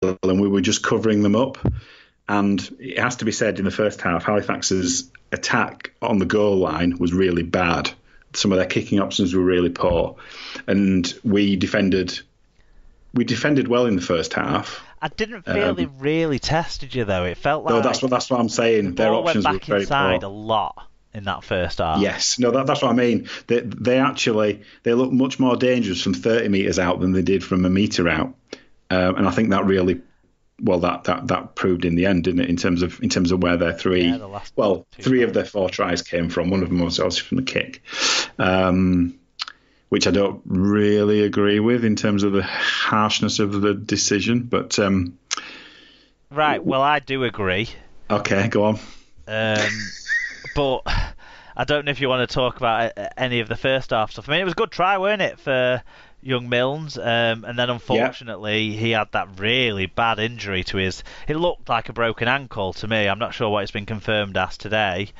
and we were just covering them up. And it has to be said, in the first half, Halifax's attack on the goal line was really bad. Some of their kicking options were really poor, and we defended well in the first half. I didn't feel they really tested you though. It felt like that's what I'm saying. Their options went back were very inside poor. a lot in that first half. Yes, no, that's what I mean. They look much more dangerous from 30 metres out than they did from a metre out, and I think that really. Well, that proved in the end, didn't it? In terms of where their three of their 4 tries came from. One of them was obviously from the kick, which I don't really agree with in terms of the harshness of the decision. But right, well, I do agree. Okay, go on. But I don't know if you want to talk about any of the first half stuff. I mean, it was a good try, weren't it, for young Milnes, and then unfortunately he had that really bad injury to his. It looked like a broken ankle to me. I'm not sure what it's been confirmed as today.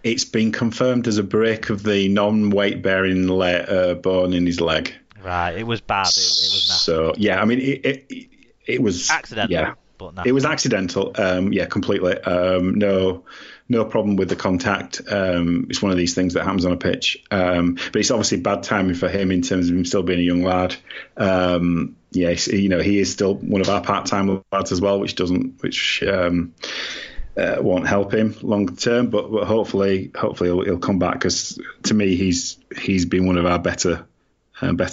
It's been confirmed as a break of the non-weight bearing bone in his leg. Right, it was bad. It was nasty. So yeah, I mean it was accidental. Yeah, but it was accidental. Yeah, completely. No problem with the contact. It's one of these things that happens on a pitch. But it's obviously bad timing for him in terms of him still being a young lad. Yes, he is still one of our part-time lads as well, which won't help him long term. But hopefully he'll come back, because to me he's been one of our better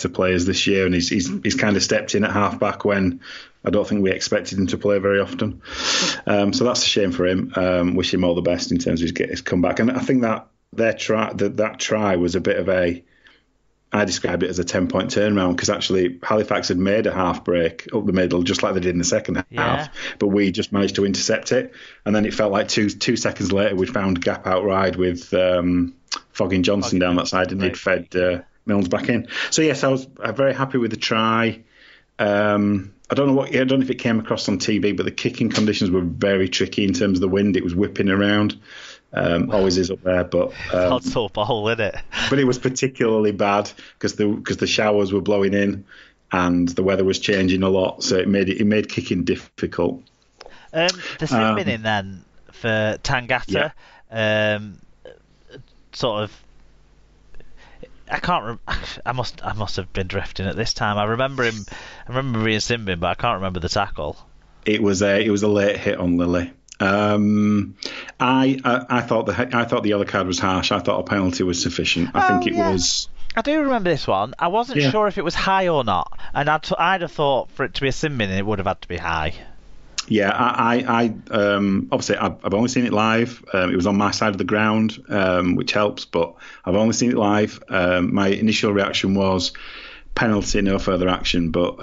players this year, and he's kind of stepped in at half-back when I don't think we expected him to play very often. So that's a shame for him. Wish him all the best in terms of his comeback. And I think that that try was a bit of I described it as a 10-point turnaround, because actually Halifax had made a half break up the middle, just like they did in the second half, but we just managed to intercept it. And then it felt like two seconds later we'd found gap out wide with Fogging Johnson down that side, and he'd fed Milnes back in. So yes, I was very happy with the try. I don't know if it came across on TV, but the kicking conditions were very tricky in terms of the wind. It was whipping around. Always is up there, but Hodsall Bowl, isn't it? But it was particularly bad because the showers were blowing in and the weather was changing a lot, so it made kicking difficult. The sin binning then for Tangata, sort of. I must have been drifting at this time. I remember being sin bin, but I can't remember the tackle. It was a late hit on Lily. I thought the yellow card was harsh. I thought a penalty was sufficient. I think it was. I do remember this one. I wasn't sure if it was high or not, and I'd have thought for it to be a sin bin, it would have had to be high. Yeah, I obviously I've only seen it live. It was on my side of the ground, which helps, but I've only seen it live. My initial reaction was penalty, no further action. But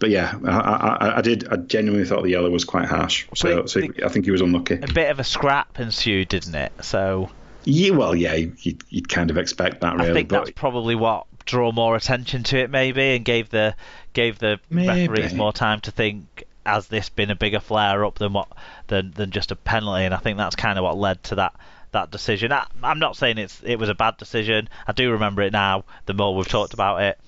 yeah, I genuinely thought the yellow was quite harsh. So I think he was unlucky. A bit of a scrap ensued, didn't it? So you'd kind of expect that, really. I think that's probably what drew more attention to it, maybe, and gave the referees more time to think. Has this been a bigger flare-up than just a penalty? And I think that's kind of what led to that decision. I'm not saying it was a bad decision. I do remember it now, the more we've talked about it.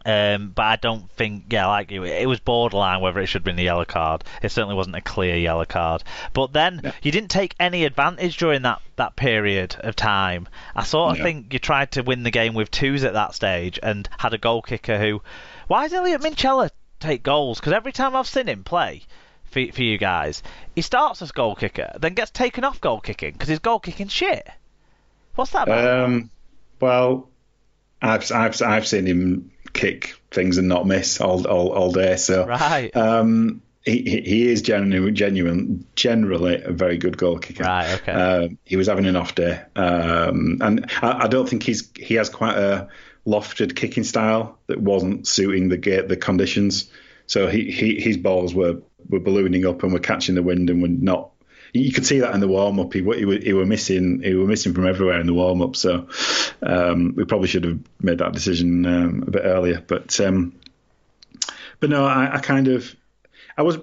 But I don't think, like you, it was borderline whether it should have been the yellow card. It certainly wasn't a clear yellow card. But then you didn't take any advantage during that period of time. I sort of think you tried to win the game with twos at that stage and had a goal kicker who... Why is Elliot Minchella take goals? Because every time I've seen him play for you guys, he starts as goal kicker, then gets taken off goal kicking because his goal kicking shit. What's that about? Well, I've seen him kick things and not miss all day. So right. He is generally a very good goal kicker. Right. Okay. He was having an off day, and I don't think he has quite a lofted kicking style that wasn't suiting the conditions. So his balls were ballooning up and were catching the wind and were not. You could see that in the warm up. He were missing from everywhere in the warm up. So we probably should have made that decision a bit earlier. But no, I was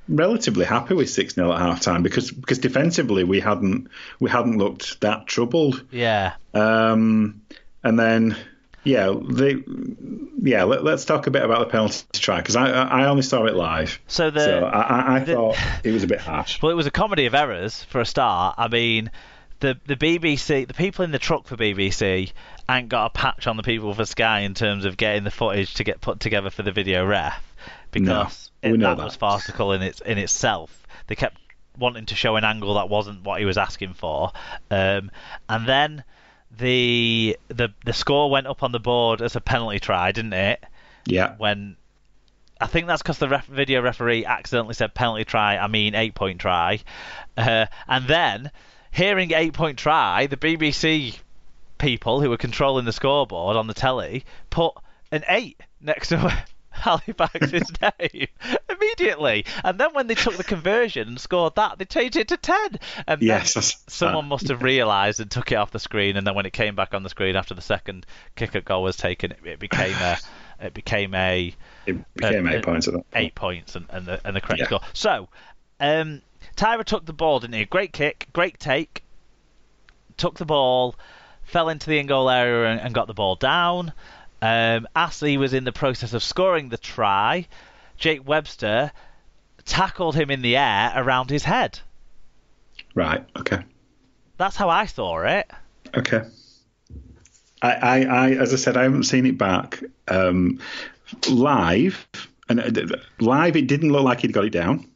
relatively happy with 6-0 at half time because defensively we hadn't looked that troubled. Yeah. And then Let's talk a bit about the penalty try, because I only saw it live. So I thought it was a bit harsh. Well, it was a comedy of errors for a start. I mean, the BBC, the people in the truck for BBC, ain't got a patch on the people for Sky in terms of getting the footage to get put together for the video ref, because that was farcical in itself. They kept wanting to show an angle that wasn't what he was asking for, and then the score went up on the board as a penalty try, didn't it? Yeah. When I think that's because the video referee accidentally said penalty try, 8-point try, and then hearing 8-point try, the BBC people who were controlling the scoreboard on the telly put an 8 next to Halifax's name immediately, and then when they took the conversion and scored that, they changed it to 10. And someone must have realised and took it off the screen, and then when it came back on the screen after the second kick-out goal was taken, it became 8 points at that point. 8 points and the correct score. So Tyra took the ball, didn't he? Great kick, great take, took the ball, fell into the in-goal area and got the ball down. As he was in the process of scoring the try, Jake Webster tackled him in the air around his head. Right, okay. That's how I saw it. Okay. I as I said, I haven't seen it back. Live, it didn't look like he'd got it down.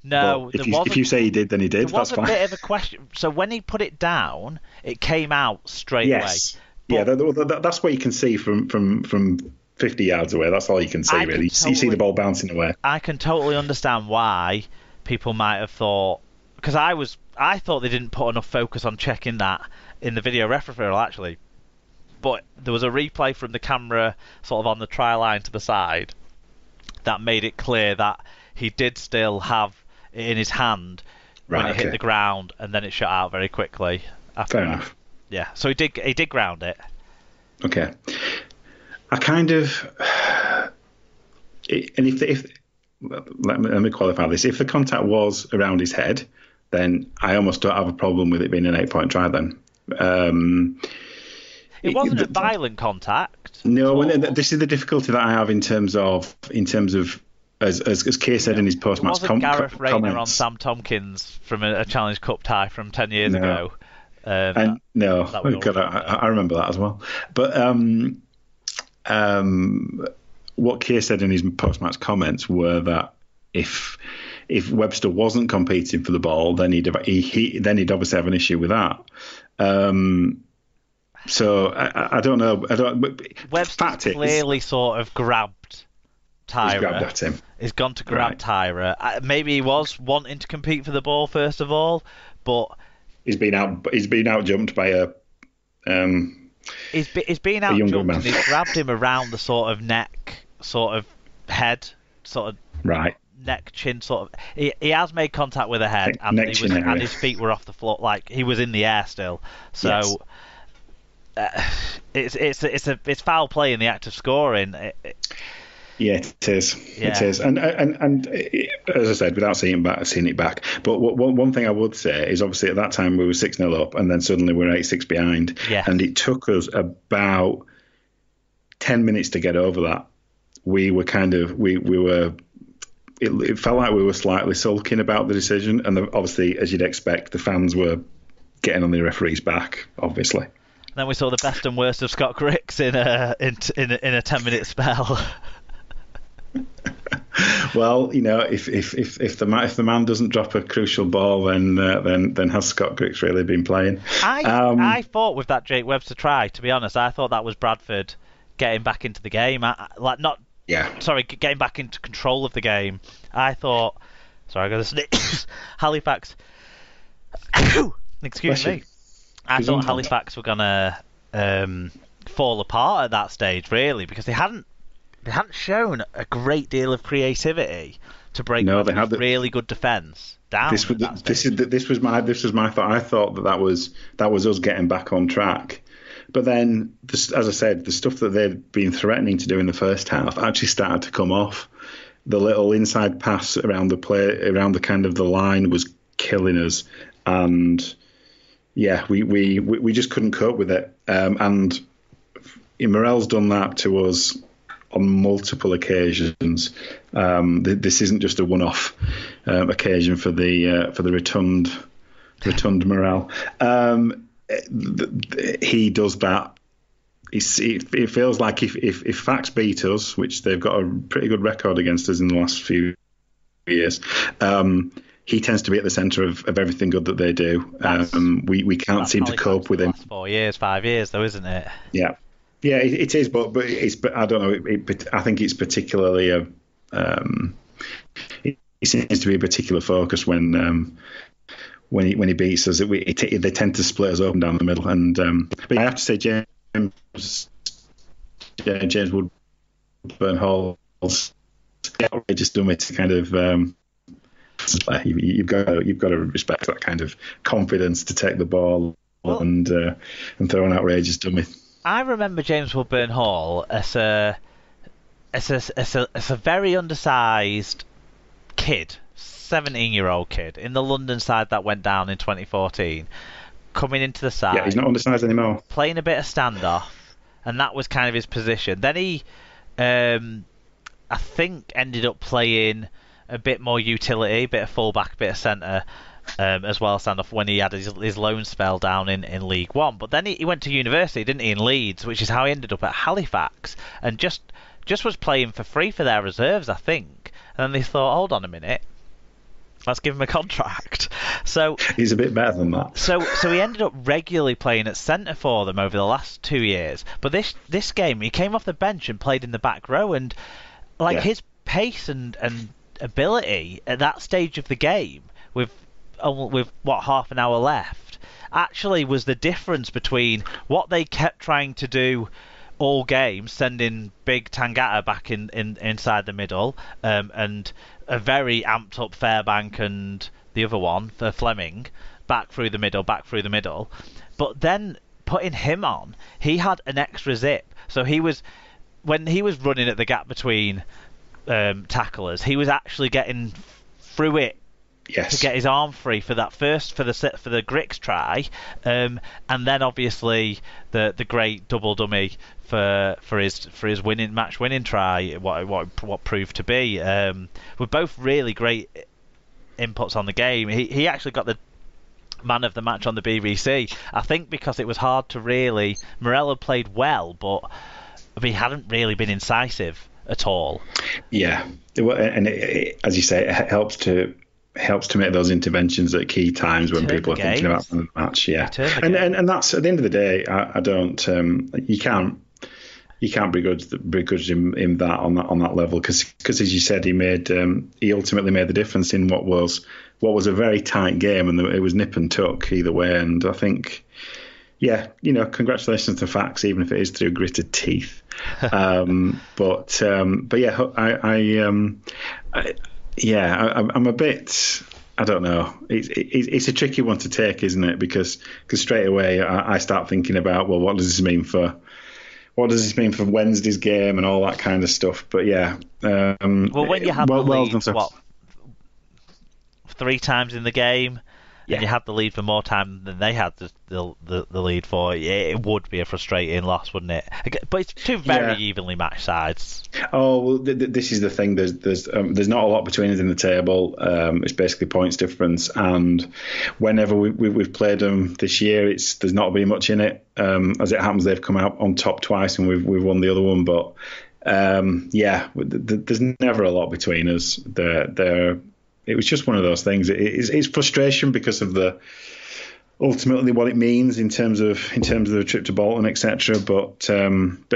No, if you say he did, then he did. There was That's fine. a bit of a question. So when he put it down, it came out straight away. Yeah, that's what you can see from 50 yards away. That's all you can see, really. You see the ball bouncing away. I can totally understand why people might have thought, because I thought they didn't put enough focus on checking that in the video ref referral, actually. But there was a replay from the camera sort of on the try line to the side that made it clear that he did still have it in his hand when it hit the ground, and then it shot out very quickly after Fair that. enough. Yeah, so he did ground it. Okay. I kind of, and if let me qualify this. If the contact was around his head, then I almost don't have a problem with it being an 8-point try. Then it wasn't a violent contact. No, this is the difficulty that I have in terms of as Kay said in his post-match comments. Gareth Rayner on Sam Tompkins from a Challenge Cup tie from 10 years ago. I remember that as well. But what Kay said in his post-match comments were that if Webster wasn't competing for the ball, then he'd obviously have an issue with that. So I don't know. Webster clearly sort of grabbed Tyra. He's grabbed at him. He's gone to grab Tyra. Maybe he was wanting to compete for the ball first of all, but he's been out jumped by a. He's been out jumped and he's grabbed him around the sort of neck, sort of head, sort of neck, chin, sort of. He has made contact with the head, and his feet were off the floor, like he was in the air still. So it's foul play in the act of scoring. Yeah, it is. Yeah. It is, and as I said, without seeing it back. But one thing I would say is, obviously, at that time we were 6-0 up, and then suddenly we're 8-6 behind, and it took us about 10 minutes to get over that. We were It felt like we were slightly sulking about the decision, and obviously, as you'd expect, the fans were getting on the referee's back, obviously. And then we saw the best and worst of Scott Griggs in a 10-minute spell. Well, if the man doesn't drop a crucial ball, then has Scott Griggs really been playing? I thought with that Jake Webster try, to be honest, I thought that was Bradford getting back into the game, getting back into control of the game. I thought, I got to sneeze. Halifax. Excuse me. I thought Halifax were gonna fall apart at that stage, really, because they hadn't shown a great deal of creativity to break really good defence down. This was my thought. I thought that was us getting back on track. But then, as I said, the stuff that they'd been threatening to do in the first half actually started to come off. The little inside pass around the kind of the line was killing us, and we just couldn't cope with it. And Morel's done that to us on multiple occasions. This isn't just a one-off occasion for the rotund Morel. He does that. It feels like if Fax beat us, which they've got a pretty good record against us in the last few years, he tends to be at the centre of everything good that they do. We can't seem to cope with him. 5 years, though, isn't it? Yeah, it is. But I don't know. I think it's particularly it seems to be a particular focus when he beats us. They tend to split us open down the middle. And but I have to say, James Woodburn Hall's just done it to kind of. You've got to respect that kind of confidence to take the ball and throw an outrageous dummy. I remember James Woodburn Hall as a very undersized kid, 17-year-old kid in the London side that went down in 2014, coming into the side. Yeah, he's not undersized anymore. Playing a bit of standoff, and that was kind of his position. Then he, I think, ended up playing a bit more utility, a bit of fullback, a bit of centre, as well as stand-off when he had his loan spell down in League One. But then he went to university, didn't he, in Leeds, which is how he ended up at Halifax, and just was playing for free for their reserves, I think. And then they thought, hold on a minute, let's give him a contract. So he's a bit better than that. So he ended up regularly playing at centre for them over the last 2 years. But this game, he came off the bench and played in the back row, and his pace and ability at that stage of the game, with what, half an hour left, actually was the difference between what they kept trying to do all game, sending big Tangata back inside the middle, and a very amped up Fairbank and the other one for Fleming back through the middle. But then putting him on, he had an extra zip. So when he was running at the gap between tacklers, he was actually getting through it. Yes. To get his arm free for that first for the Grix try, and then obviously the great double dummy for his match winning try, what proved to be, were both really great inputs on the game. He actually got the man of the match on the BBC, I think, because it was hard to really. Morel had played well, but he hadn't really been incisive at all. Yeah, and as you say, it helps to make those interventions at key times when people are thinking about the match. Yeah, and that's at the end of the day. I don't. You can't begrudge him that on that level because as you said, he ultimately made the difference in what was a very tight game, and it was nip and tuck either way. And I think, congratulations to Fax, even if it is through gritted teeth. But yeah, I'm a bit. I don't know. It's a tricky one to take, isn't it? Because straight away I start thinking about, well, what does this mean for Wednesday's game and all that kind of stuff? But yeah. When you have the lead, 3 times in the game, and you had the lead for more time than they had the lead for, it would be a frustrating loss, wouldn't it? But it's two very evenly matched sides. Oh, well, this is the thing. There's not a lot between us in the table. It's basically points difference, and whenever we've played them this year, there's not been much in it. As it happens, they've come out on top twice, and we've won the other one. But there's never a lot between us. It was just one of those things. It's frustration because of ultimately what it means in terms of the trip to Bolton, etc. But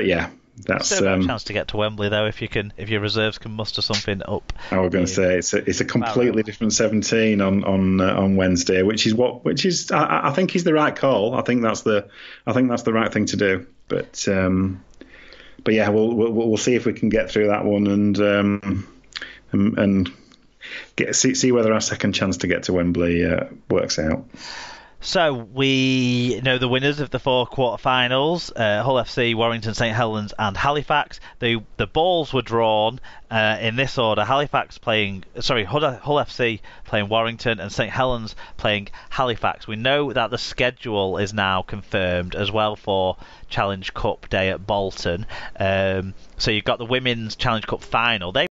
yeah, that's still a chance to get to Wembley though if your reserves can muster something up. I was going to say it's a completely different 17 on Wednesday, which is I think is the right call. I think that's the right thing to do. But yeah, we'll see if we can get through that one and see whether our second chance to get to Wembley works out. So we know the winners of the 4 quarterfinals: Hull FC, Warrington, St Helens, and Halifax. The balls were drawn in this order: Hull FC playing Warrington, and St Helens playing Halifax. We know that the schedule is now confirmed as well for Challenge Cup Day at Bolton. So you've got the Women's Challenge Cup final. They